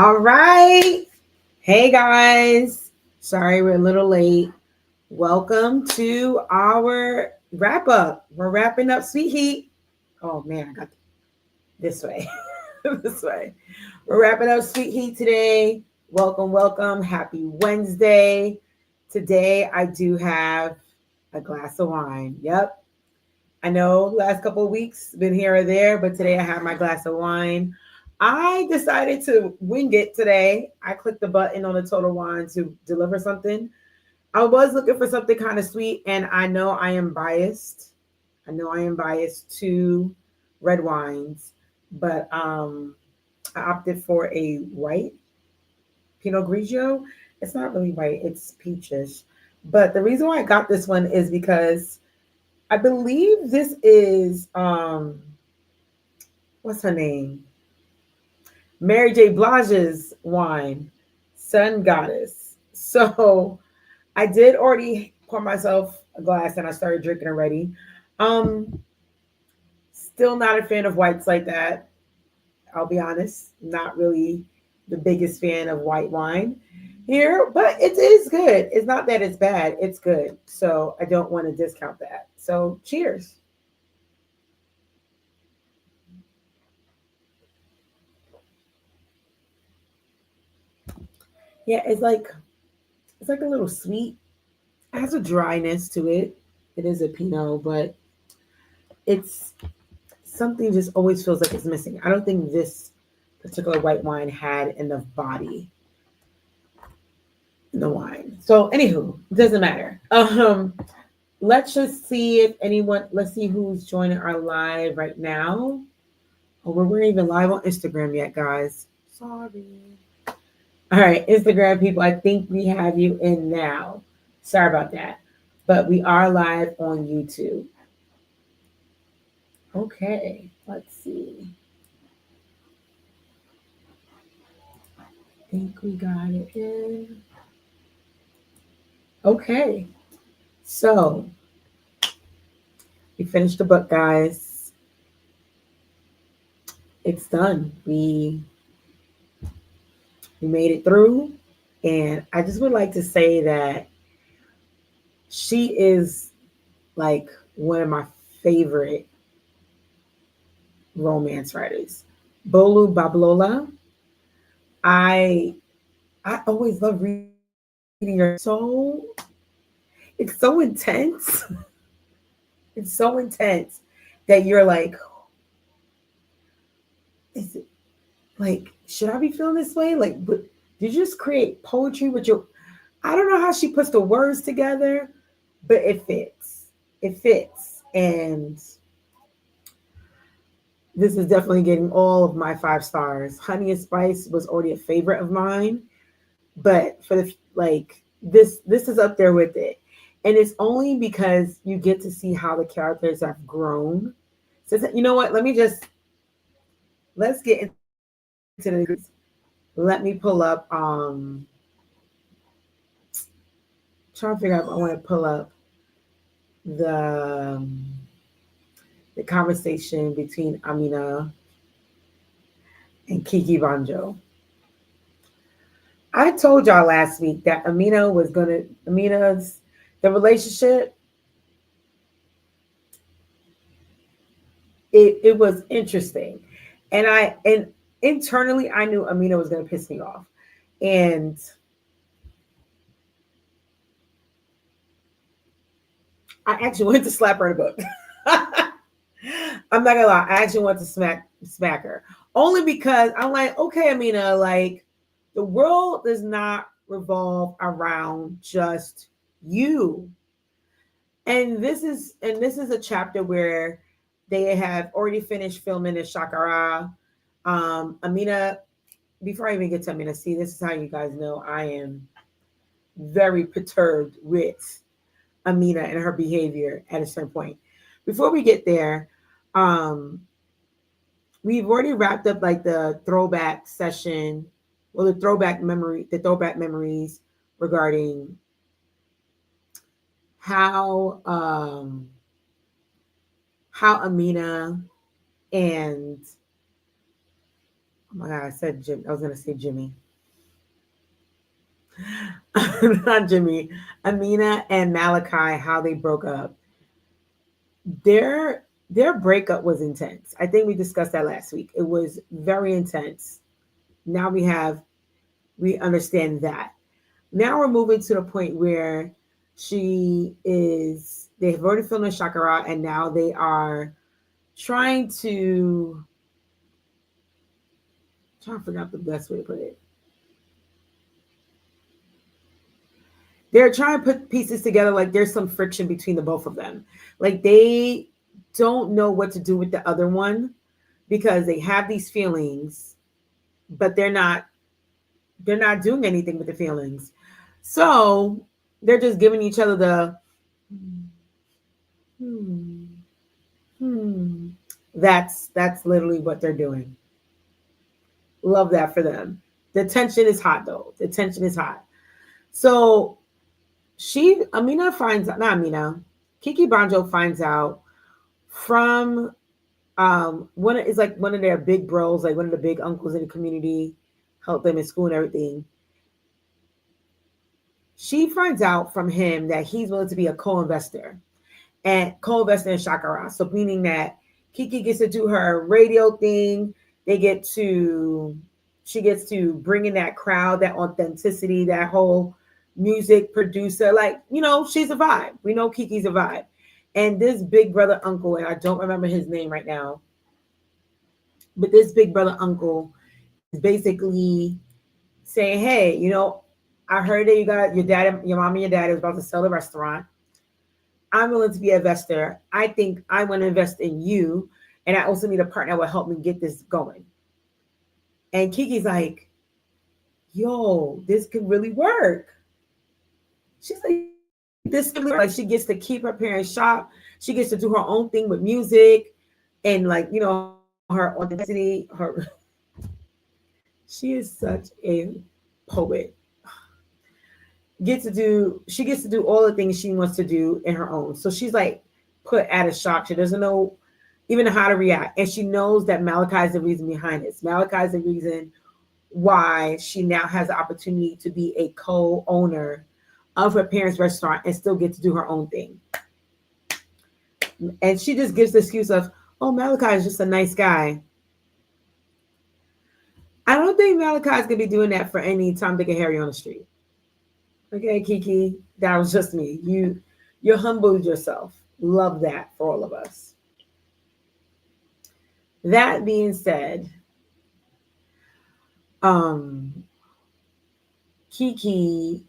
All right. Hey guys. Sorry we're a little late. Welcome to our wrap up. We're wrapping up Sweet Heat. Oh man, I got this way. This way. We're wrapping up Sweet Heat today. Welcome, welcome. Happy Wednesday. Today I do have a glass of wine. Yep. I know last couple of weeks been here or there, but today I have my glass of wine. I decided to wing it today. I clicked the button on the Total Wine to deliver something. I was looking for something kind of sweet, and I know I am biased. I know I am biased to red wines, but I opted for a white Pinot Grigio. It's not really white, it's peachish. But the reason why I got this one is because I believe this is what's her name? Mary J. Blige's wine, Sun Goddess. So I did already pour myself a glass and I started drinking already. Um, Still not a fan of whites like that. I'll be honest, not really the biggest fan of white wine here, but it is good. It's not that it's bad, it's good. So I don't want to discount that. So cheers. Yeah, it's like a little sweet. It has a dryness to it. It is a Pinot, but it's something just always feels like it's missing. I don't think this particular white wine had enough body in the wine. So, anywho, it doesn't matter. Let's just see if anyone. Let's see who's joining our live right now. Oh, we're even live on Instagram yet, guys. Sorry. All right, Instagram people, I think we have you in now. Sorry about that. But we are live on YouTube. Okay, let's see. I think we got it in. Okay, so we finished the book, guys. It's done. We made it through, and I just would like to say that she is like one of my favorite romance writers. Bolu Babalola. I I always love reading her. It's so intense. It's so intense that you're like, is it like should I be feeling this way? Like, but did you just create poetry with your? I don't know how she puts the words together, but it fits. It fits, and this is definitely getting all of my 5 stars. Honey and Spice was already a favorite of mine, but for the like this is up there with it, and it's only because you get to see how the characters have grown. So you know what? Let's get into the let me pull up trying to figure out if I want to pull up the the conversation between Amina and Kiki Banjo. I told y'all last week that Amina's the relationship, it was interesting. And internally I knew Amina was gonna piss me off. And I actually went to slap her in the book. I'm not gonna lie, I actually went to smack her. Only because I'm like, okay, Amina, like the world does not revolve around just you. And this is a chapter where they have already finished filming the Shakara. Amina, before I even get to Amina, see, this is how you guys know I am very perturbed with Amina and her behavior at a certain point. Before we get there, um, we've already wrapped up like the throwback session, well, the throwback memories regarding how how Amina and my God, I said Jim. I was gonna say Jimmy. Not Jimmy. Amina and Malachi, how they broke up. Their breakup was intense. I think we discussed that last week. It was very intense. Now we understand that. Now we're moving to the point where they've already filmed a chakra and now they are trying to trying to figure out the best way to put it. They're trying to put pieces together like there's some friction between the both of them. Like they don't know what to do with the other one because they have these feelings, but they're not doing anything with the feelings. So they're just giving each other the hmm, hmm. That's literally what they're doing. Love that for them. The tension is hot though. The tension is hot. So Amina finds out, not Amina, Kiki Banjo finds out from one of their big bros, like one of the big uncles in the community, help them in school and everything. She finds out from him that he's willing to be a co-investor and co-investor in Shakara. So meaning that Kiki gets to do her radio thing. She gets to bring in that crowd, that authenticity, that whole music producer. Like, she's a vibe. We know Kiki's a vibe. And this big brother uncle, and I don't remember his name right now, but this big brother uncle is basically saying, hey, I heard that you got your dad, your mom and your dad is about to sell the restaurant. I'm willing to be an investor. I think I want to invest in you. And I also need a partner that will help me get this going. And Kiki's like, yo, this could really work. She's like, this could really work. Like she gets to keep her parents' shop. She gets to do her own thing with music and her authenticity. She is such a poet. She gets to do all the things she wants to do in her own. So she's like put at a shock. She doesn't know even how to react. And she knows that Malachi is the reason behind this. Malachi is the reason why she now has the opportunity to be a co-owner of her parents' restaurant and still get to do her own thing. And she just gives the excuse of, oh, Malachi is just a nice guy. I don't think Malachi's gonna be doing that for any Tom, Dick, and Harry on the street. Okay, Kiki, that was just me. You humbled yourself. Love that for all of us. That being said, Kiki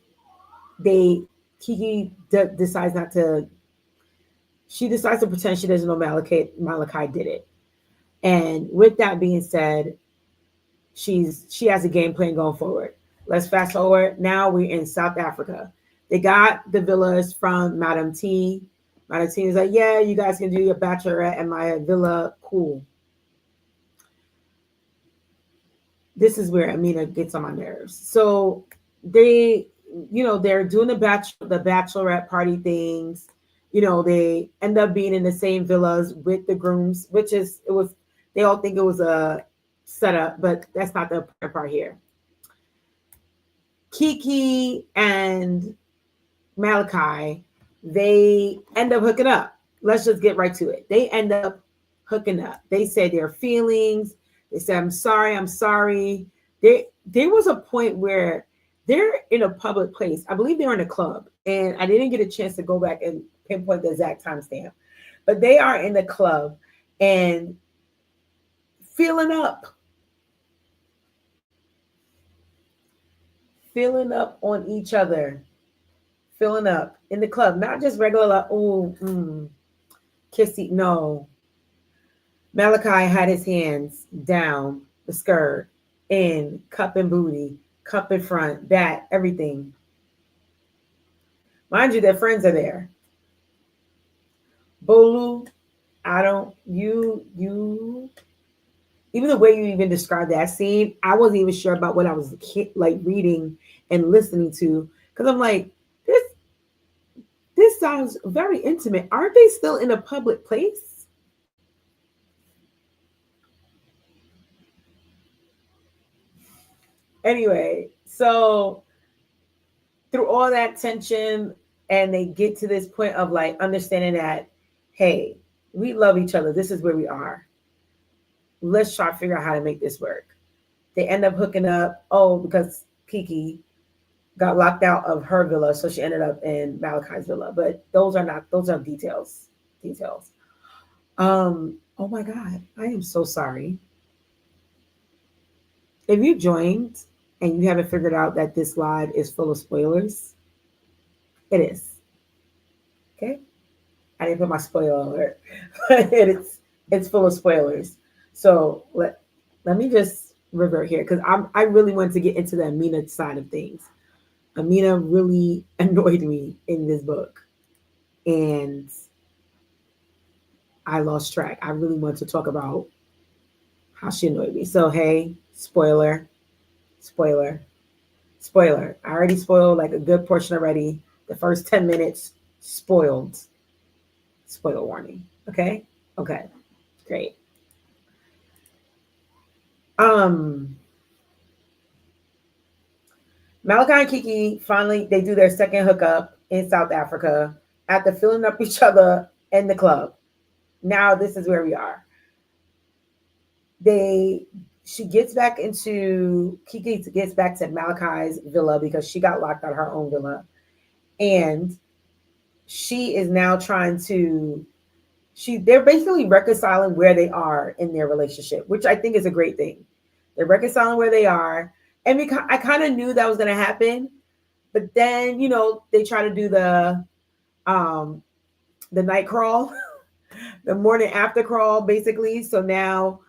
decides not to. She decides to pretend she doesn't know Malachi did it. And with that being said, she has a game plan going forward. Let's fast forward. Now we're in South Africa. They got the villas from Madam T. Madam T is like, yeah, you guys can do your bachelorette at my villa. Cool. This is where Amina gets on my nerves. So they're doing the bachelorette party things. They end up being in the same villas with the grooms, they all think it was a setup, but that's not the important part here. Kiki and Malachi, they end up hooking up. Let's just get right to it. They end up hooking up. They say their feelings. They say, I'm sorry. There was a point where they're in a public place. I believe they're in a club. And I didn't get a chance to go back and pinpoint the exact timestamp. But they are in the club and feeling up on each other, filling up in the club, not just regular, like, kissy. No. Malachi had his hands down the skirt, in cup and booty, cup in front, back, everything. Mind you, their friends are there. Bolu, even the way you even described that scene, I wasn't even sure about what I was like reading and listening to, because I'm like, this sounds very intimate. Aren't they still in a public place? Anyway, so through all that tension, and they get to this point of like understanding that, hey, we love each other. This is where we are. Let's try to figure out how to make this work. They end up hooking up. Oh, because Kiki got locked out of her villa, so she ended up in Malachi's villa. But those are details. Details. Oh my God, I am so sorry. If you joined and you haven't figured out that this live is full of spoilers, it is. Okay. I didn't put my spoiler alert, but it's full of spoilers. So let me just revert here because I really wanted to get into the Amina side of things. Amina really annoyed me in this book, and I lost track. I really want to talk about how she annoyed me. So hey, spoiler, spoiler, spoiler. I already spoiled like a good portion already. The first 10 minutes spoiled. Spoiler warning. Okay? Okay. Great. Um Malachi and Kiki finally they do their second hookup in South Africa after filling up each other in the club. Now this is where we are. They she gets back into Kiki gets back to Malachi's villa because she got locked out of her own villa. And she is now trying to they're basically reconciling where they are in their relationship, which I think is a great thing. They're reconciling where they are. And I kind of knew that was going to happen, but then, they try to do um the night crawl, the morning after crawl basically. So now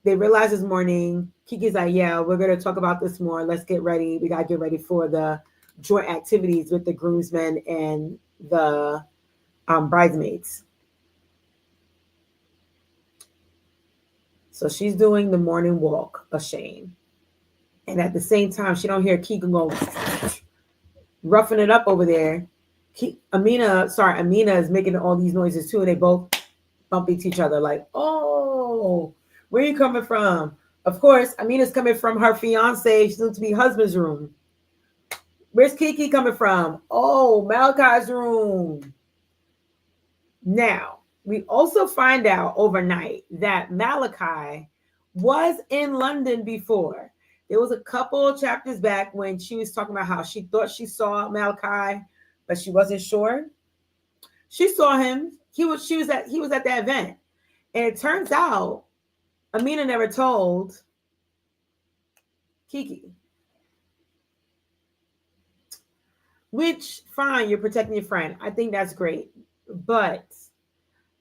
they realize this morning, Kiki's like, yeah, we're going to talk about this more. Let's get ready. We got to get ready for the joint activities with the groomsmen and the bridesmaids. So she's doing the morning walk of shame. And at the same time, she don't hear Keegan go roughing it up over there. Amina is making all these noises too, and they both bump into each other like, oh, where are you coming from? Of course, Amina's coming from her fiance, soon to be husband's room. Where's Kiki coming from? Oh, Malachi's room. Now, we also find out overnight that Malachi was in London before. There was a couple of chapters back when she was talking about how she thought she saw Malachi, but she wasn't sure. She saw him. He was at that event. And it turns out Amina never told Kiki. Which, fine, you're protecting your friend. I think that's great. But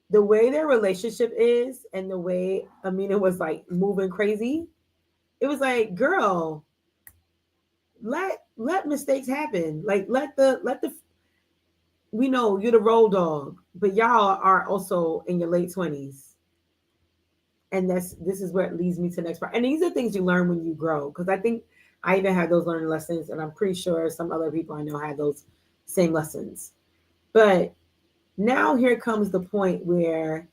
the way their relationship is and the way Amina was like moving crazy, it was like, girl, let mistakes happen. Like let the we know you're the road dog, but y'all are also in your late 20s. And this is where it leads me to the next part. And these are things you learn when you grow. Because I think I even had those learning lessons, and I'm pretty sure some other people I know had those same lessons. But now here comes the point where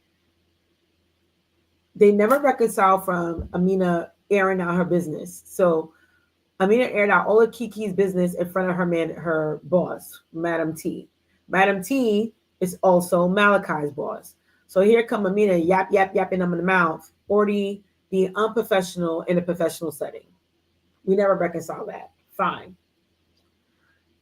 they never reconcile from Amina airing out her business. So Amina aired out all of Kiki's business in front of her boss, Madam T. Madam T is also Malachi's boss. So here come Amina yapping them in the mouth, already being unprofessional in a professional setting. We never reconcile that. Fine.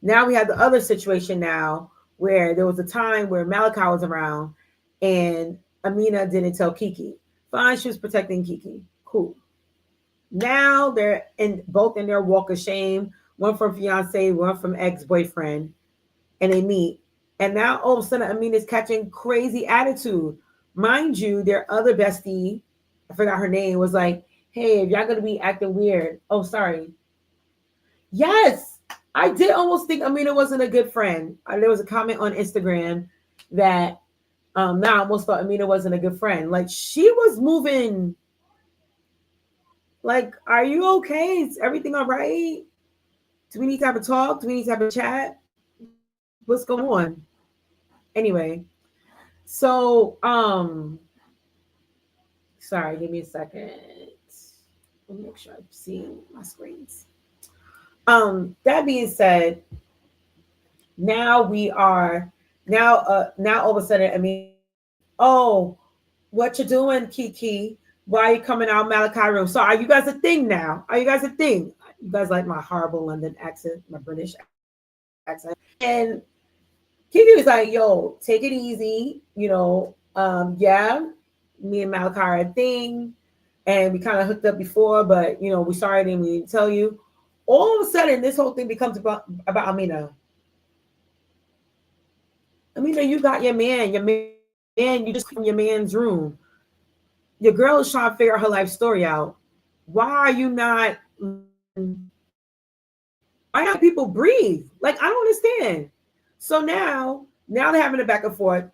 Now we have the other situation now where there was a time where Malachi was around and Amina didn't tell Kiki. Fine, she was protecting Kiki. Cool. Now they're both in their walk of shame, one from fiance, one from ex-boyfriend, and they meet. And now all of a sudden Amina's catching crazy attitude. Mind you, their other bestie, I forgot her name, was like, hey, if y'all gonna be acting weird. Oh, sorry. Yes, I did almost think Amina wasn't a good friend. There was a comment on Instagram that now I almost thought Amina wasn't a good friend. Like she was moving. Like, are you okay? Is everything all right? Do we need to have a talk? Do we need to have a chat? What's going on? Anyway, so sorry, give me a second. Let me make sure I'm seeing my screens. That being said, now we are now all of a sudden, I mean, oh, what you doing, Kiki? Why are you coming out of Malachi room? So are you guys a thing now? Are you guys a thing? You guys like my horrible London accent, my British accent. And Kiki was like, yo, take it easy. Yeah, me and Malachi are a thing. And we kind of hooked up before, but we sorry and we didn't tell you. All of a sudden, this whole thing becomes about Amina. Amina, you got your man. Your man, you just come from your man's room. Your girl is trying to figure her life story out. Why are you not why not people breathe? Like, I don't understand. So now they're having a back and forth.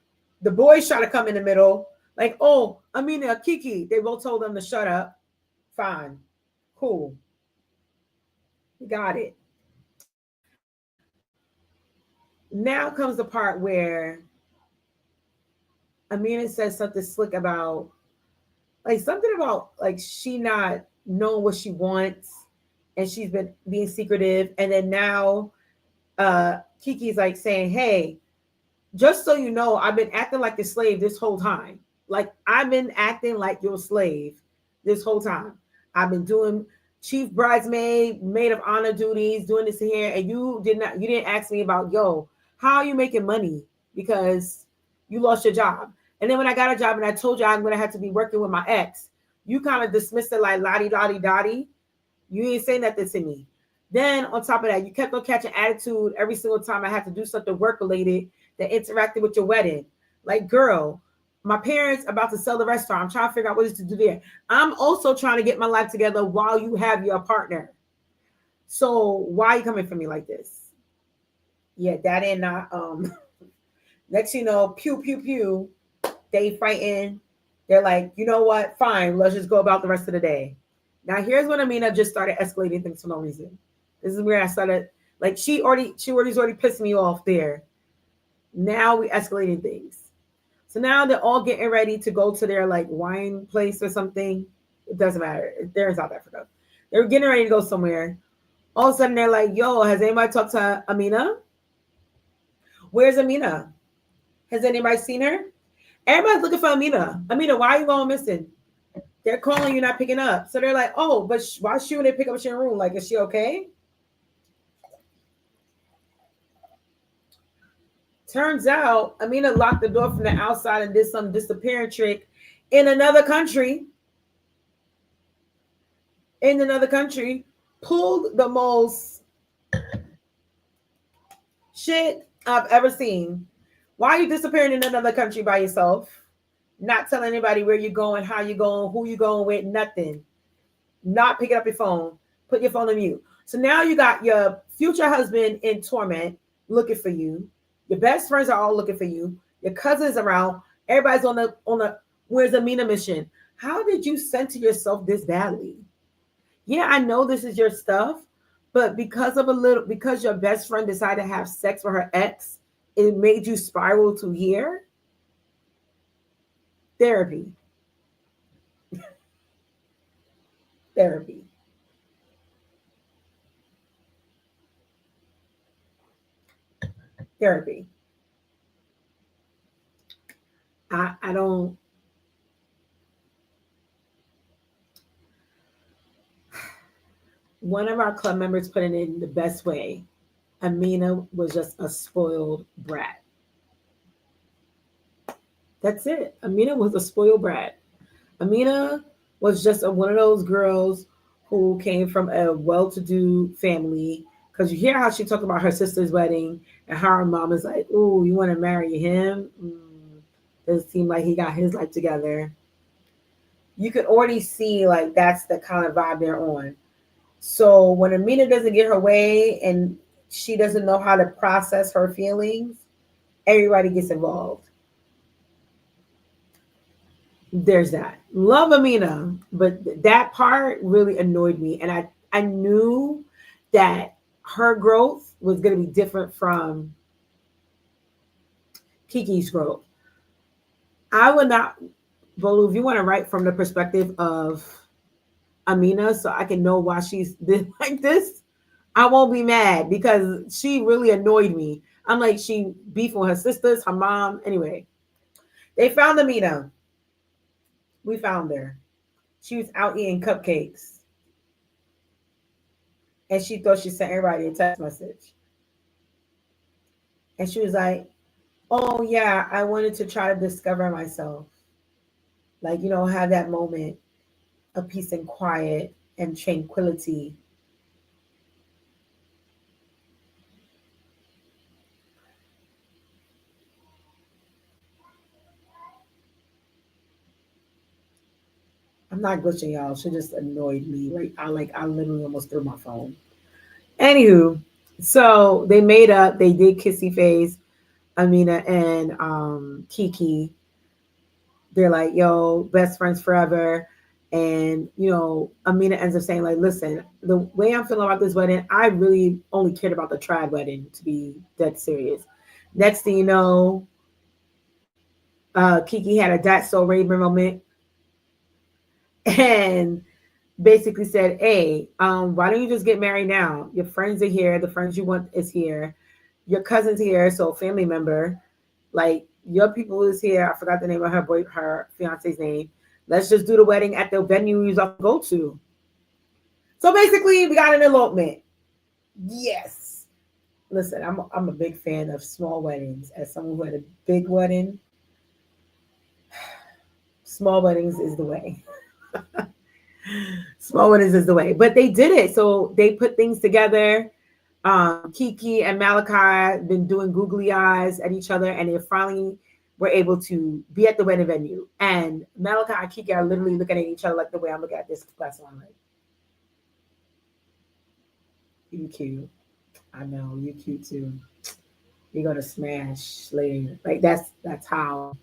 The boys try to come in the middle, like, oh, Amina, Kiki. They both told them to shut up. Fine. Cool. We got it. Now comes the part where Amina says something slick about something about she not knowing what she wants, and she's been being secretive. And then now Kiki's like saying, hey, just so you know, I've been acting like a slave this whole time. Like, I've been acting like your slave this whole time. I've been doing chief bridesmaid, maid of honor duties, doing this here, and you didn't ask me about, yo, how are you making money? Because you lost your job. And then when I got a job and I told you I'm gonna have to be working with my ex, you kind of dismissed it like lottie lottie dottie. You ain't saying nothing to me. Then on top of that, you kept on catching attitude every single time I had to do something work related that interacted with your wedding. Like, girl, my parents about to sell the restaurant. I'm trying to figure out what is to do there. I'm also trying to get my life together while you have your partner. So why are you coming for me like this? Yeah, that ain't not next pew pew pew, they fighting. They're like, you know what? Fine, let's just go about the rest of the day. Now here's when Amina just started escalating things for no reason. This is where I started, like, she's already pissed me off there. Now we escalating things. So now they're all getting ready to go to their wine place or something. It doesn't matter. They're in South Africa. They're getting ready to go somewhere. All of a sudden they're like, yo, has anybody talked to Amina? Where's Amina? Has anybody seen her? Everybody's looking for Amina. Amina, why are you going missing? They're calling you, not picking up. So they're like, oh, but why shouldn't they pick up she in her room? Like, is she okay? Turns out Amina locked the door from the outside and did some disappearing trick in another country. Pulled the most shit I've ever seen. Why are you disappearing in another country by yourself? Not telling anybody where you're going, how you're going, who you're going with, nothing. Not picking up your phone. Put your phone on mute. So now you got your future husband in torment looking for you. Your best friends are all looking for you. Your cousins around. Everybody's on the where's Amina mission. How did you center yourself this badly? Yeah, I know this is your stuff, but because your best friend decided to have sex with her ex, it made you spiral to here. Therapy. Therapy. Therapy. I don't. One of our club members put it in the best way. Amina was just a spoiled brat. That's it. Amina was a spoiled brat. Amina was just one of those girls who came from a well-to-do family. Because you hear how she talked about her sister's wedding and how her mom is like, "Ooh, you want to marry him? Doesn't seem like he got his life together." You could already see that's the kind of vibe they're on. So when Amina doesn't get her way and she doesn't know how to process her feelings, everybody gets involved. There's that. Love Amina, but that part really annoyed me. And I knew that her growth was going to be different from Kiki's growth. I would not, Bolu, if you want to write from the perspective of Amina so I can know why she's like this, I won't be mad because she really annoyed me. I'm like, she beefed with her sisters, her mom. Anyway, they found Amina. We found her. She was out eating cupcakes. And she thought she sent everybody a text message. And she was like, oh, yeah, I wanted to try to discover myself. Like, have that moment of peace and quiet and tranquility. I'm not glitching, y'all. She just annoyed me. Right? I literally almost threw my phone. Anywho, so they made up. They did kissy face. Amina and Kiki. They're like, yo, best friends forever. And Amina ends up saying, like, listen, the way I'm feeling about this wedding, I really only cared about the trad wedding, to be dead serious. Next thing you know, Kiki had a That's So Raven moment and basically said, hey, why don't you just get married now? Your friends are here. The friends you want is here. Your cousin's here, so family member. Like, your people is here. I forgot the name of her fiance's name. Let's just do the wedding at the venue you to go to. So basically, we got an elopement. Yes. Listen, I'm a big fan of small weddings. As someone who had a big wedding, small weddings is the way. Small weddings is the way. But they did it. So they put things together. Kiki and Malachi been doing googly eyes at each other, and they finally were able to be at the wedding venue. And Malachi and Kiki are literally looking at each other like the way I'm looking at this glass one. Like, you cute. I know you cute too. You're gonna smash later. Like that's how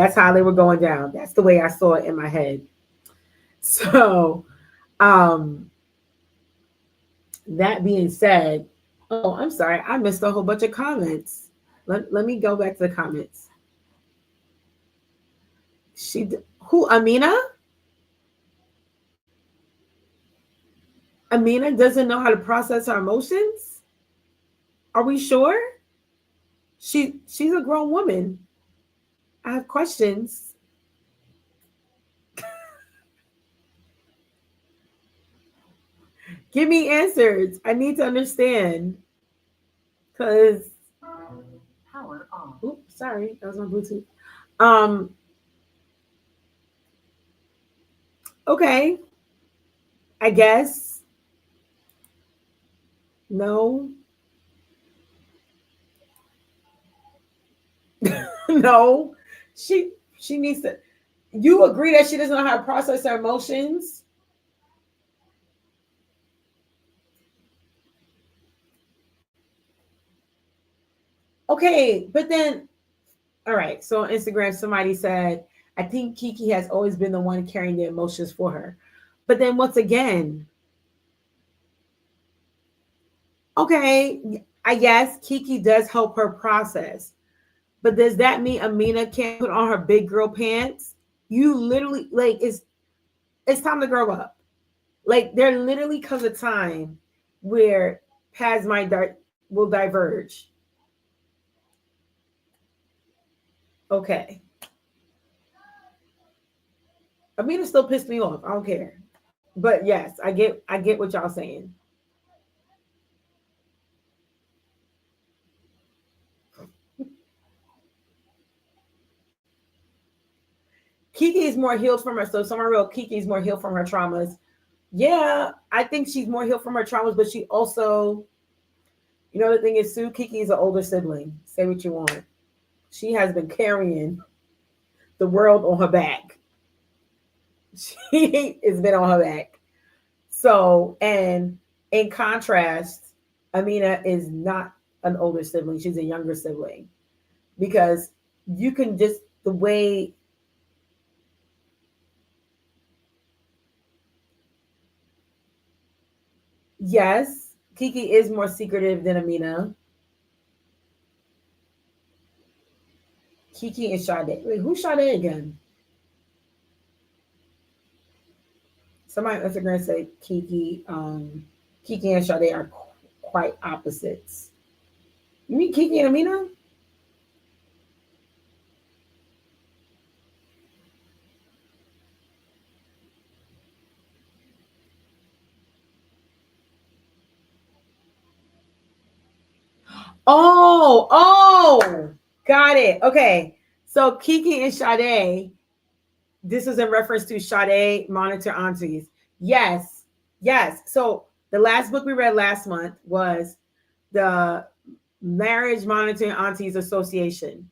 they were going down. That's the way I saw it in my head. So, um, that being said, oh, I'm sorry, I missed a whole bunch of comments. Let me go back to the comments. Who, Amina? Amina doesn't know how to process her emotions? Are we sure? She's a grown woman. I have questions. Give me answers. I need to understand. Cause power off. Oops, sorry, that was my Bluetooth. Um, okay. I guess. No. No. She needs to, you agree that she doesn't know how to process her emotions? Okay, but then, all right. So on Instagram, somebody said, I think Kiki has always been the one carrying the emotions for her. But then once again, okay, I guess Kiki does help her process. But does that mean Amina can't put on her big girl pants? You literally, like, it's time to grow up. Like, there literally comes a time where paths will diverge. Okay. Amina still pissed me off. I don't care. But yes, I get what y'all saying. Kiki is more healed from her. So someone real Kiki is more healed from her traumas. Yeah, I think she's more healed from her traumas, but she also, the thing is, Sue, Kiki is an older sibling. Say what you want. She has been carrying the world on her back. She has been on her back. So, and in contrast, Amina is not an older sibling. She's a younger sibling because you can just, the way, yes, Kiki is more secretive than Amina. Kiki and Sade. Wait, who's Sade again? Somebody on Instagram said Kiki and Sade are quite opposites. You mean Kiki and Amina? Oh, got it. Okay. So Kiki and Sade, this is in reference to Sade Monitor Aunties. Yes. Yes. So the last book we read last month was the Marriage Monitoring Aunties Association.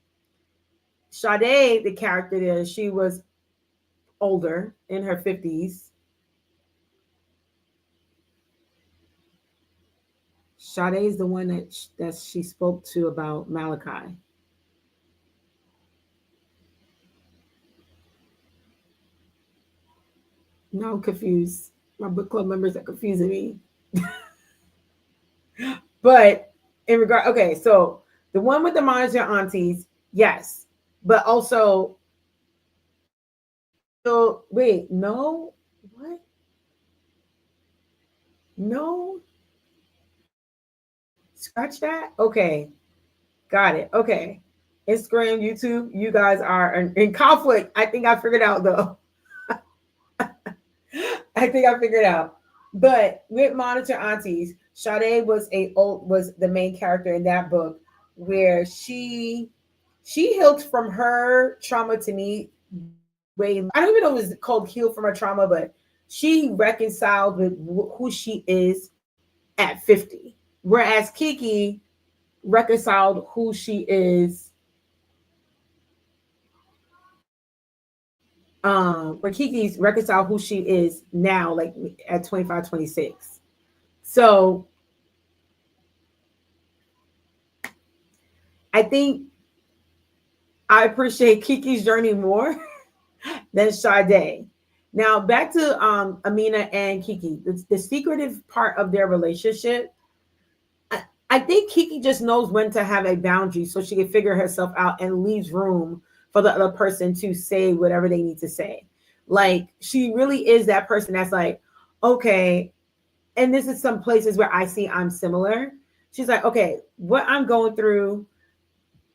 Sade, the character there, she was older in her 50s. Sade is the one that she spoke to about Malachi. No, I'm confused. My book club members are confusing me. But in regard, okay, so the one with the monitor aunties, yes, but also, so wait, no, what? No, scratch that. Okay, got it. Okay, Instagram, YouTube, you guys are in conflict. I think I figured out though. I think I figured out. But with Monitor Aunties, Sade was the main character in that book where she healed from her trauma to me way. I don't even know if it's called heal from her trauma, but she reconciled with who she is at 50. Whereas Kiki reconciled who she is, where Kiki's reconciled who she is now, like at 25, 26. So I think I appreciate Kiki's journey more than Sade. Now back to Amina and Kiki. The secretive part of their relationship, I think Kiki just knows when to have a boundary so she can figure herself out and leaves room for the other person to say whatever they need to say. Like she really is that person that's like, okay, and this is some places where I see I'm similar. She's like, okay, what I'm going through,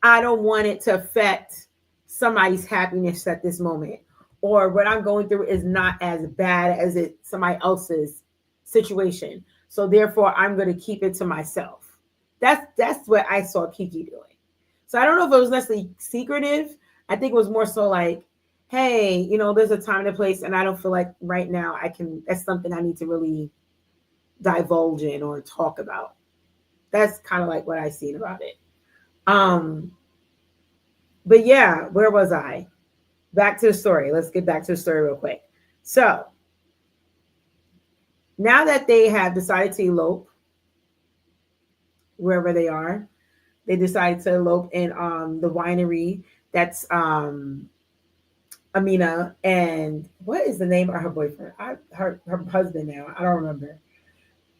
I don't want it to affect somebody's happiness at this moment. Or what I'm going through is not as bad as it somebody else's situation. So therefore I'm going to keep it to myself. That's what I saw Kiki doing. So I don't know if it was necessarily secretive. I think it was more so like, hey, there's a time and a place, and I don't feel like right now that's something I need to really divulge in or talk about. That's kind of like what I seen about it. But yeah, where was I? Back to the story. Let's get back to the story real quick. So now that they have decided to elope wherever they are, they decided to elope in the winery. That's Amina, and what is the name of her boyfriend? Her husband now. I don't remember.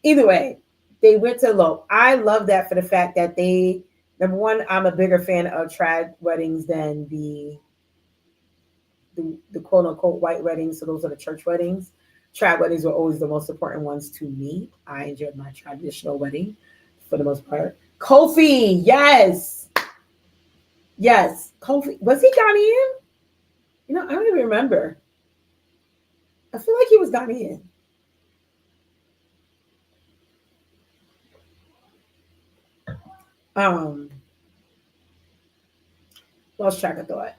Either way, they went to elope. I love that for the fact that they, number one, I'm a bigger fan of trad weddings than the quote unquote white weddings. So those are the church weddings. Trad weddings were always the most important ones to me. I enjoyed my traditional wedding for the most part. Kofi, yes. Yes. Kofi. Was he Ghanaian? I don't even remember. I feel like he was Ghanaian. Um, Lost track of thought.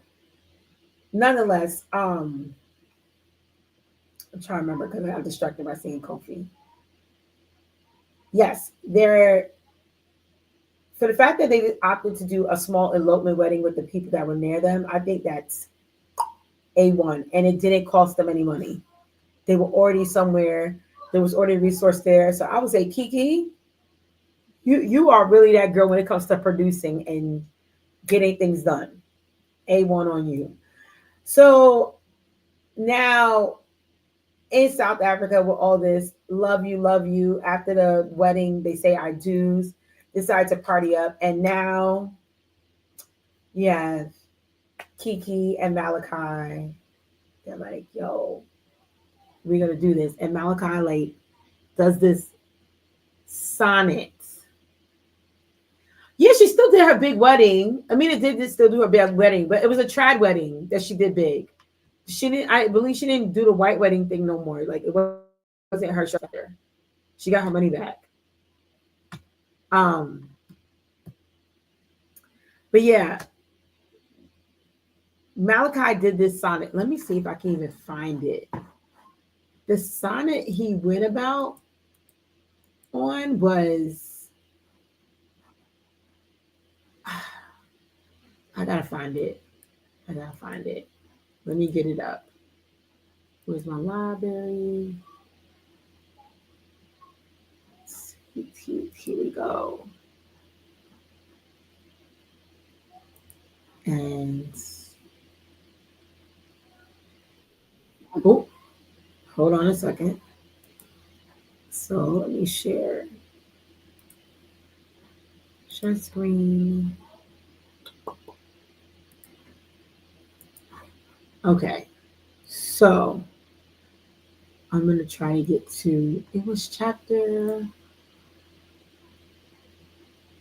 Nonetheless, I'm trying to remember because I got distracted by seeing Kofi. Yes, they're for the fact that they opted to do a small elopement wedding with the people that were near them. I think that's A1, and it didn't cost them any money. They were already somewhere. There was already a resource there. So I would say, Kiki, you are really that girl when it comes to producing and getting things done. A1 on you. So now in South Africa with all this love you. After the wedding, they say I do's, decide to party up. And now, yeah, Kiki and Malachi, they're like, yo, we're gonna do this. And Malachi like does this sonnet. Yeah, she still did her big wedding. I mean, it did still do her big wedding, but it was a trad wedding that she did big. She didn't. I believe she didn't do the white wedding thing no more. Like it wasn't her show after. She got her money back. Um, but yeah, Malachi did this sonnet. Let me see if I can even find it. The sonnet he went about on was. I gotta find it. I gotta find it. Let me get it up. Where's my library? Here we go. And oh, hold on a second. So let me share screen. Okay, so I'm gonna try to get to. It was chapter.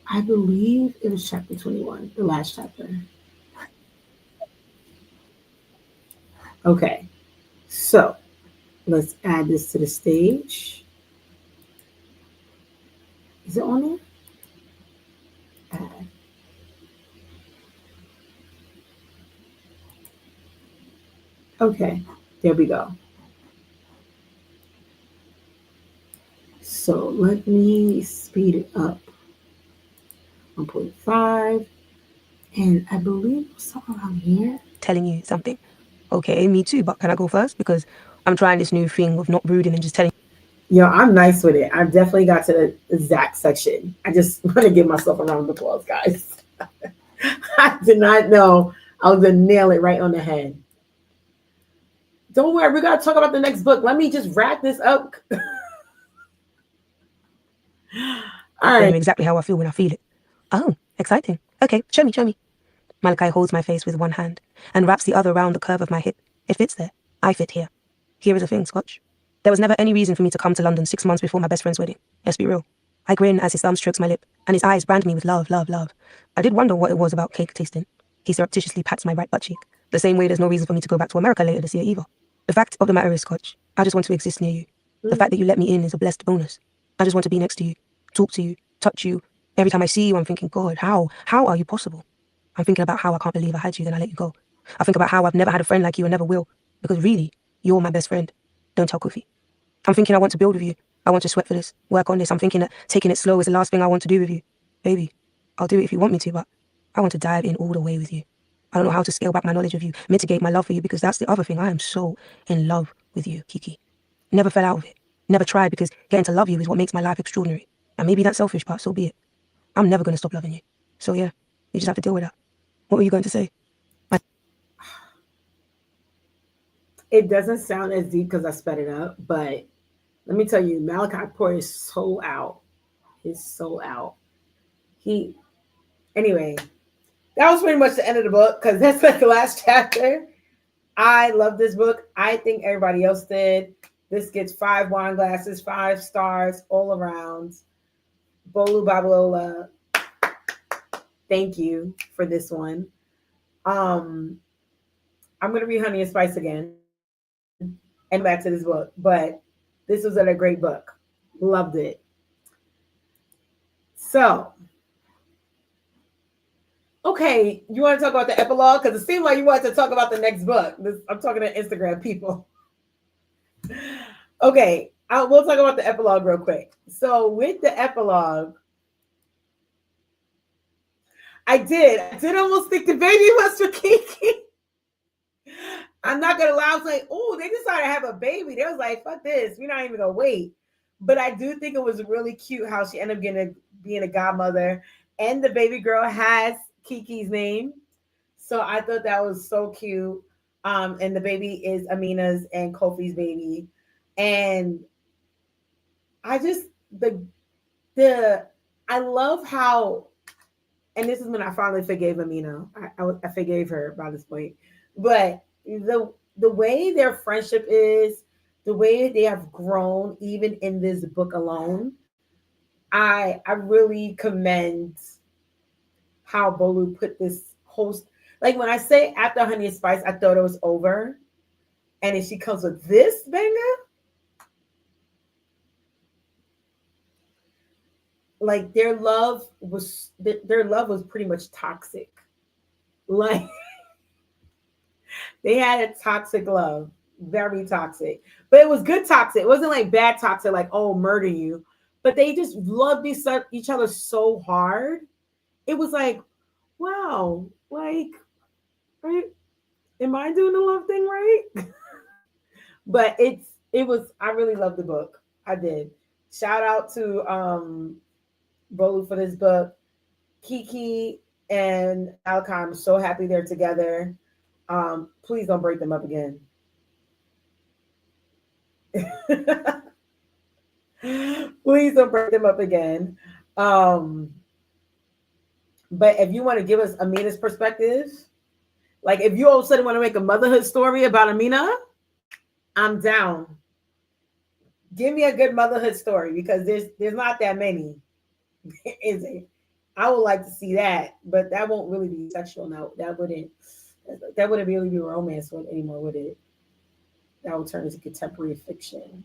I believe it was chapter 21, the last chapter. Okay, so let's add this to the stage. Is it on there? Add. Okay, there we go. So let me speed it up. 1.5. And I believe something around here. Telling you something. Okay, me too, but can I go first? Because I'm trying this new thing of not brooding and just telling. Yo, I'm nice with it. I definitely got to the exact section. I just want to give myself a round of applause, guys. I did not know I was going to nail it right on the head. Don't worry, we got to talk about the next book. Let me just wrap this up. All right. Exactly how I feel when I feel it. Oh, exciting. Okay, show me, show me. Malachi holds my face with one hand and wraps the other around the curve of my hip. It fits there. I fit here. Here is the thing, Scotch. There was never any reason for me to come to London 6 months before my best friend's wedding. Let's be real. I grin as his thumb strokes my lip, and his eyes brand me with love, love, love. I did wonder what it was about cake tasting. He surreptitiously pats my right butt cheek, the same way there's no reason for me to go back to America later this year either. The fact of the matter is, Scotch, I just want to exist near you. The fact that you let me in is a blessed bonus. I just want to be next to you, talk to you, touch you. Every time I see you, I'm thinking, God, how are you possible? I'm thinking about how I can't believe I had you, then I let you go. I think about how I've never had a friend like you and never will, because really, you're my best friend. Don't tell Kofi. I'm thinking I want to build with you. I want to sweat for this, work on this. I'm thinking that taking it slow is the last thing I want to do with you. Baby, I'll do it if you want me to, but I want to dive in all the way with you. I don't know how to scale back my knowledge of you, mitigate my love for you, because that's the other thing. I am so in love with you, Kiki. Never fell out of it. Never tried, because getting to love you is what makes my life extraordinary. And maybe that's selfish, but so be it. I'm never going to stop loving you. So yeah, you just have to deal with that. What were you going to say? It doesn't sound as deep because I sped it up, but let me tell you, Malachi poured his soul out. His soul out. He, anyway, that was pretty much the end of the book because that's like the last chapter. I love this book. I think everybody else did. This gets 5 wine glasses, 5 stars all around. Bolu Babalola, thank you for this one. I'm gonna read Honey and Spice again and back to this book, but this was a great book. Loved it. So, okay, you want to talk about the epilogue because it seemed like you wanted to talk about the next book. I'm talking to Instagram people. Okay, we'll talk about the epilogue real quick. So, with the epilogue, I did almost think the baby was for Kiki. I'm not gonna lie. I was like, oh, they decided to have a baby. They was like, fuck this. We're not even gonna wait. But I do think it was really cute how she ended up being a godmother, and the baby girl has Kiki's name. So I thought that was so cute. And the baby is Amina's and Kofi's baby. And I just the I love how, and this is when I finally forgave Amina. I forgave her by this point, but the way their friendship is, the way they have grown, even in this book alone, I really commend how Bolu put this whole, like when I say after Honey and Spice, I thought it was over, and then she comes with this banger. Like their love was pretty much toxic. Like they had a toxic love, very toxic, but it was good toxic. It wasn't like bad toxic, like oh murder you, but they just loved each other so hard. It was like, wow, like, right? Am I doing the love thing right? But it was. I really loved the book. I did. Shout out to Bolu for this book. Kiki and Malachi, I'm so happy they're together. Please don't break them up again. Please don't break them up again. Um, but if you want to give us Amina's perspective, like if you all of a sudden want to make a motherhood story about Amina, I'm down. Give me a good motherhood story because there's not that many, is it? I would like to see that, but that won't really be sexual. No, that wouldn't really be romance anymore, would it? That would turn into contemporary fiction.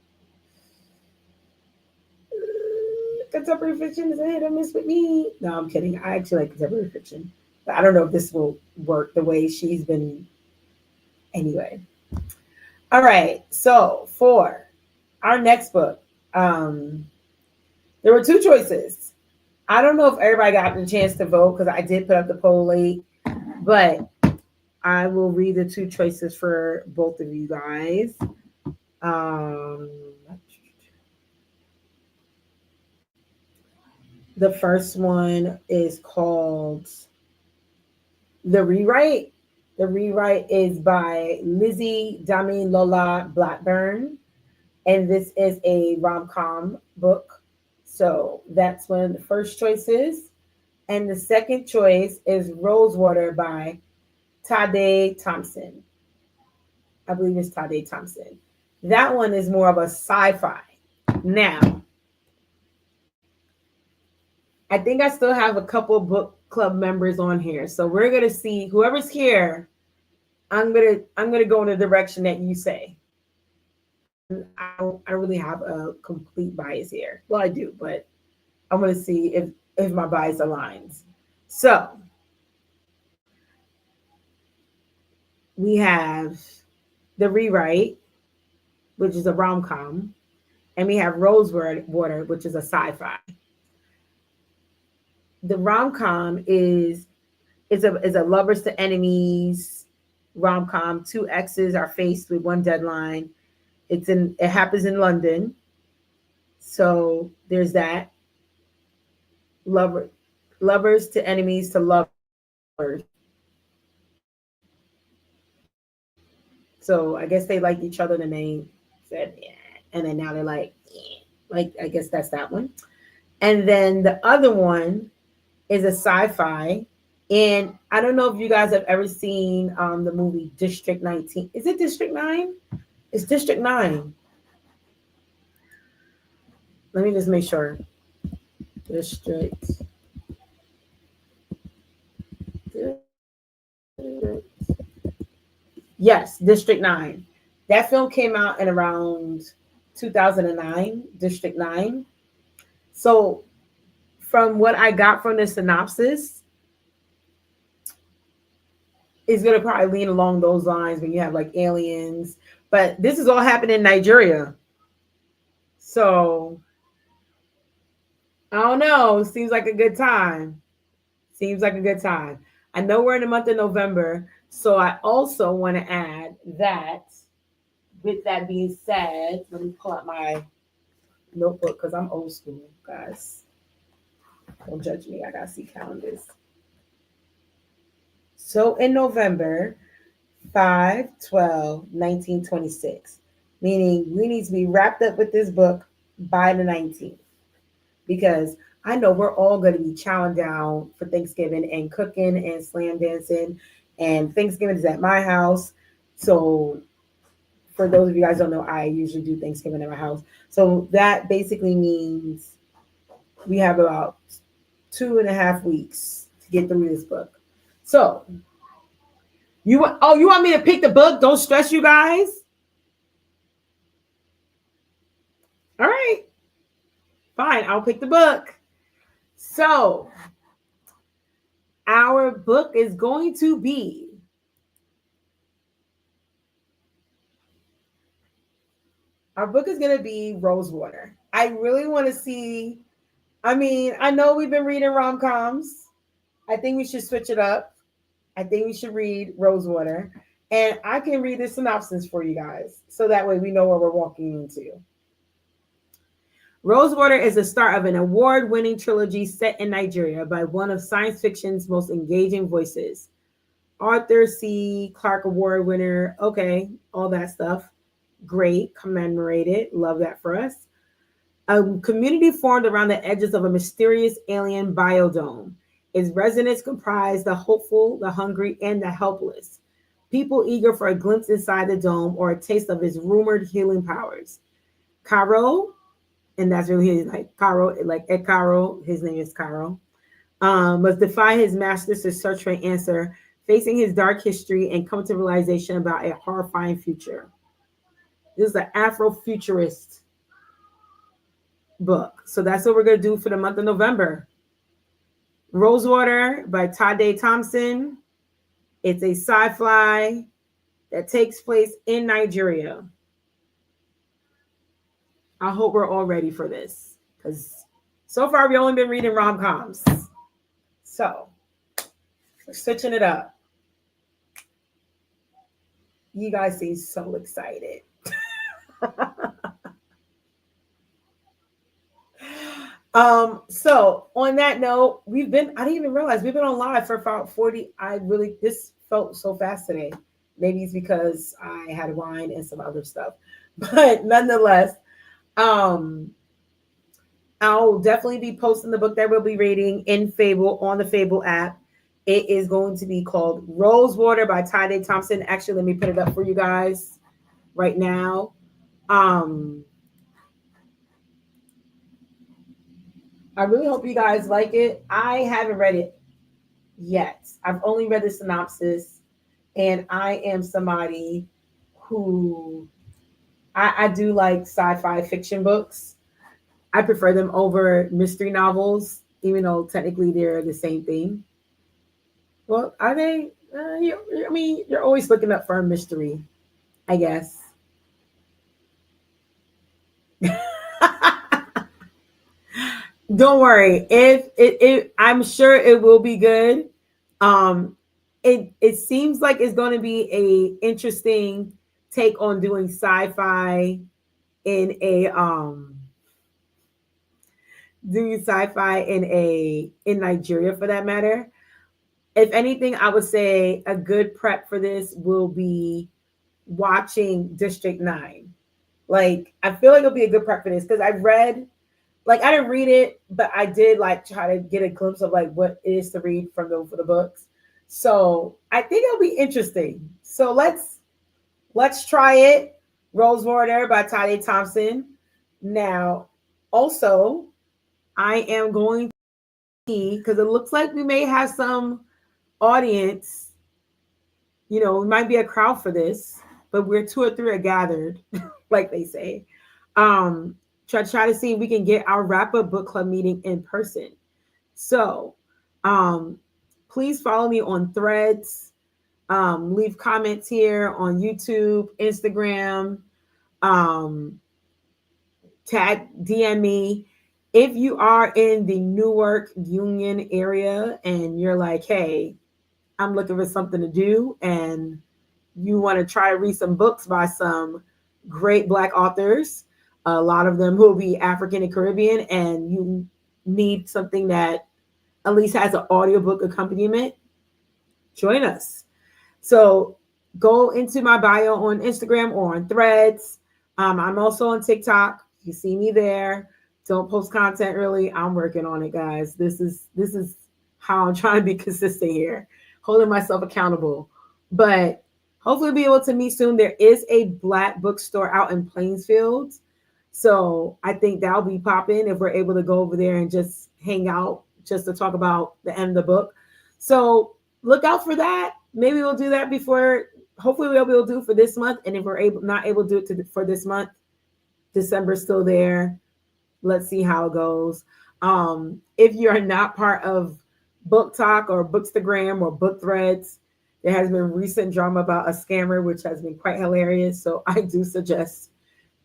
Contemporary fiction is a hit or miss with me. No, I'm kidding. I actually like contemporary fiction, but I don't know if this will work the way she's been. Anyway, all right. So for our next book, there were two choices. I don't know if everybody got the chance to vote because I did put up the poll late, but I will read the two choices for both of you guys. The first one is called The Rewrite. The Rewrite is by Lizzie Lola Blackburn, and this is a rom-com book. So that's one of the first choices. And the second choice is Rosewater by Tade Thompson. I believe it's Tade Thompson. That one is more of a sci-fi. Now, I think I still have a couple book club members on here. So we're gonna see whoever's here. I'm gonna go in the direction that you say. I don't really have a complete bias here. Well, I do, but I'm gonna see if my bias aligns. So we have The Rewrite, which is a rom-com, and we have Rosewater, which is a sci-fi. The rom-com is a lovers to enemies rom-com. Two exes are faced with one deadline. It happens in London. So there's that. Lovers to enemies to lovers. So I guess they liked each other and they said, yeah. And then now they're like, yeah. Like, I guess that's that one. And then the other one is a sci-fi. And I don't know if you guys have ever seen the movie District 19. Is it District 9? It's District 9. Let me just make sure. District. Yes, District 9. That film came out in around 2009, District 9. So from what I got from the synopsis, it's going to probably lean along those lines when you have like aliens. But this is all happening in Nigeria. So I don't know. Seems like a good time. Seems like a good time. I know we're in the month of November. So I also want to add that, with that being said, let me pull out my notebook because I'm old school, guys. Don't judge me. I got to see calendars. So in November, 5/12/1926, meaning we need to be wrapped up with this book by the 19th, because I know we're all going to be chowing down for Thanksgiving and cooking and slam dancing, and Thanksgiving is at my house. So for those of you guys don't know, I usually do Thanksgiving at my house. So that basically means we have about 2.5 weeks to get through this book. So you want me to pick the book? Don't stress, you guys. All right, fine. I'll pick the book. So our book is going to be Rosewater. I really want to see. I mean, I know we've been reading rom coms. I think we should switch it up. I think we should read Rosewater. And I can read the synopsis for you guys. So that way we know what we're walking into. Rosewater is the start of an award-winning trilogy set in Nigeria by one of science fiction's most engaging voices. Arthur C. Clarke Award winner. Okay, all that stuff. Great, commemorated. Love that for us. A community formed around the edges of a mysterious alien biodome. Its residents comprise the hopeful, the hungry, and the helpless. People eager for a glimpse inside the dome or a taste of its rumored healing powers. Caro, and that's really like Caro, like Ed Caro, his name is Caro, must defy his masters to search for an answer, facing his dark history and come to realization about a horrifying future. This is an Afrofuturist book. So that's what we're going to do for the month of November. Rosewater by Tade Thompson. It's a sci-fi that takes place in Nigeria. I hope we're all ready for this because so far we've only been reading rom-coms. So we're switching it up. You guys seem so excited. So on that note, I didn't even realize we've been on live for about 40. This felt so fast today. Maybe it's because I had wine and some other stuff, but nonetheless, I'll definitely be posting the book that we'll be reading in Fable on the Fable app. It is going to be called Rosewater by Tade Thompson. Actually, let me put it up for you guys right now. I really hope you guys like it. I haven't read it yet. I've only read the synopsis, and I am somebody who I do like sci-fi fiction books. I prefer them over mystery novels, even though technically they're the same thing. Well, are they? You're always looking up for a mystery, I guess. Don't worry. I'm sure it will be good. It seems like it's going to be a interesting take on doing sci-fi in in Nigeria for that matter. If anything, I would say a good prep for this will be watching District 9. Like, I feel like it'll be a good prep for this because I didn't read it, but I did like try to get a glimpse of like what it is to read for the books. So I think it'll be interesting. So let's try it. Rosewater by Tade Thompson. Now, also, I am going to see, because it looks like we may have some audience. It might be a crowd for this, but we're 2 or 3 are gathered, like they say. Try to see if we can get our wrap-up book club meeting in person. So please follow me on Threads. Leave comments here on YouTube, Instagram, tag, DM me. If you are in the Newark Union area and you're like, hey, I'm looking for something to do and you want to try to read some books by some great Black authors, a lot of them will be African and Caribbean, and you need something that at least has an audiobook accompaniment, join us. So go into my bio on Instagram or on Threads. I'm also on TikTok. You see me there. Don't post content really. I'm working on it, guys. This is how I'm trying to be consistent here, holding myself accountable. But hopefully we'll be able to meet soon. There is a Black bookstore out in Plainsfield. So I think that'll be popping if we're able to go over there and just hang out just to talk about the end of the book. So look out for that. Maybe we'll do that before. Hopefully we'll be able to do it for this month. And if we're not able to do it for this month, December's still there. Let's see how it goes. If you're not part of Book Talk or Bookstagram or Book Threads, there has been recent drama about a scammer, which has been quite hilarious. So I do suggest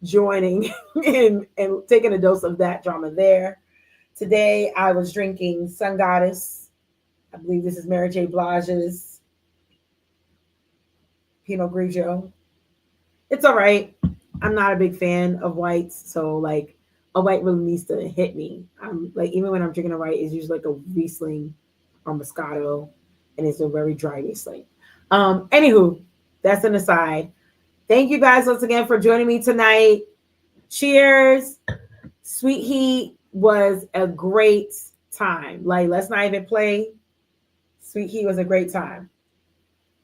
joining and taking a dose of that drama there. Today I was drinking Sun Goddess. I believe this is Mary J. Blige's Pinot Grigio. It's all right. I'm not a big fan of whites, so like a white really needs to hit me. I'm like, even when I'm drinking a white, it's usually like a Riesling or Moscato, and it's a very dry Riesling. Anywho, that's an aside. Thank you guys once again for joining me tonight. Cheers. Sweet Heat was a great time. Like, let's not even play. Sweet Heat was a great time.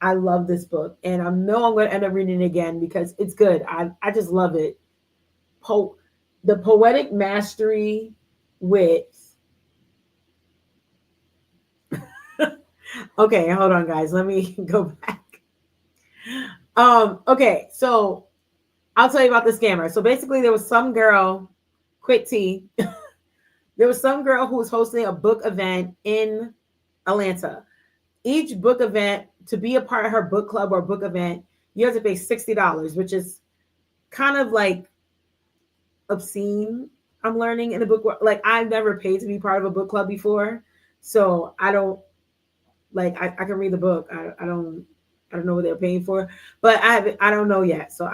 I love this book, and I know I'm going to end up reading it again because it's good. I just love it. The poetic mastery with okay, hold on, guys. Let me go back. Okay, so I'll tell you about the scammer. So basically, there was some girl, quick tea. There was some girl who was hosting a book event in Atlanta. Each book event, to be a part of her book club or book event, you have to pay $60, which is kind of like obscene. I'm learning in the book. Like, I've never paid to be part of a book club before, so I don't like. I can read the book. I don't know what they're paying for, but I don't know yet. So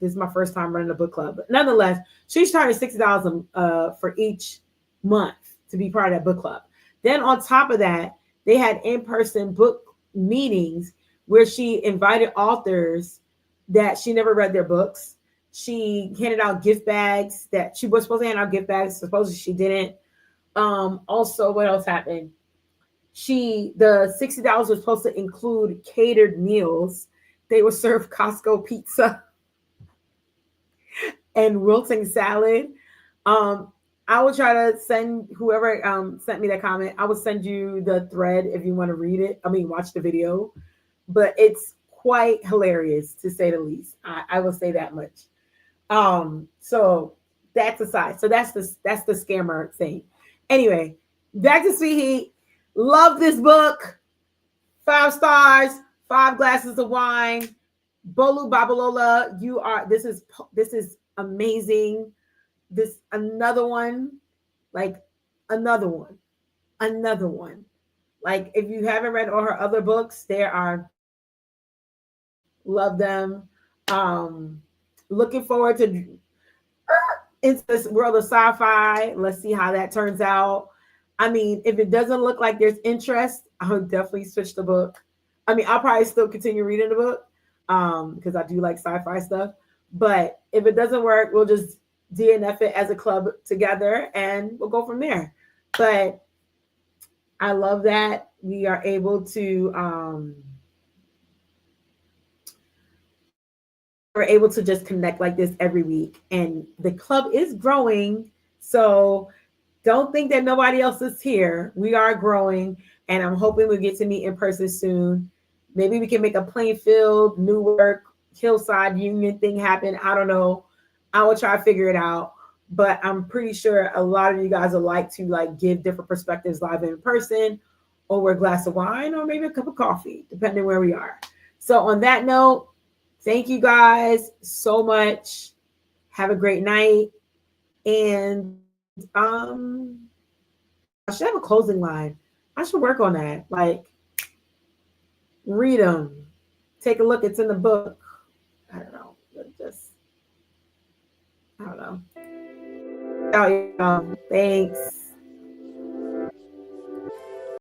this is my first time running a book club. But nonetheless, she's charging $60 for each month to be part of that book club. Then on top of that, they had in-person book meetings where she invited authors that she never read their books. She handed out gift bags that she was supposed to hand out gift bags. Supposedly she didn't. Also, what else happened? The $60 was supposed to include catered meals. They would serve Costco pizza and wilting salad. I will try to send whoever sent me that comment. I will send you the thread if you want to read it. I mean, watch the video, but it's quite hilarious to say the least. I will say that much. So that's aside. So that's the scammer thing. Anyway, back to Sweet Heat. Love this book. 5 stars, 5 glasses of wine. Bolu Babalola, this is amazing. This another one. Like if you haven't read all her other books, love them. Looking forward to into this world of sci-fi. Let's see how that turns out. I mean, if it doesn't look like there's interest, I'll definitely switch the book. I mean, I'll probably still continue reading the book because I do like sci-fi stuff. But if it doesn't work, we'll just DNF it as a club together and we'll go from there. But I love that we are able to we're able to just connect like this every week, and the club is growing. So don't think that nobody else is here. We are growing, and I'm hoping we get to meet in person soon. Maybe we can make a Plainfield, Newark, Hillside Union thing happen. I don't know. I will try to figure it out, but I'm pretty sure a lot of you guys would like to give different perspectives live in person, over a glass of wine, or maybe a cup of coffee, depending where we are. So on that note, thank you guys so much. Have a great night. And I should have a closing line. I should work on that. Like, read them. Take a look. It's in the book. I don't know. I don't know. Thanks.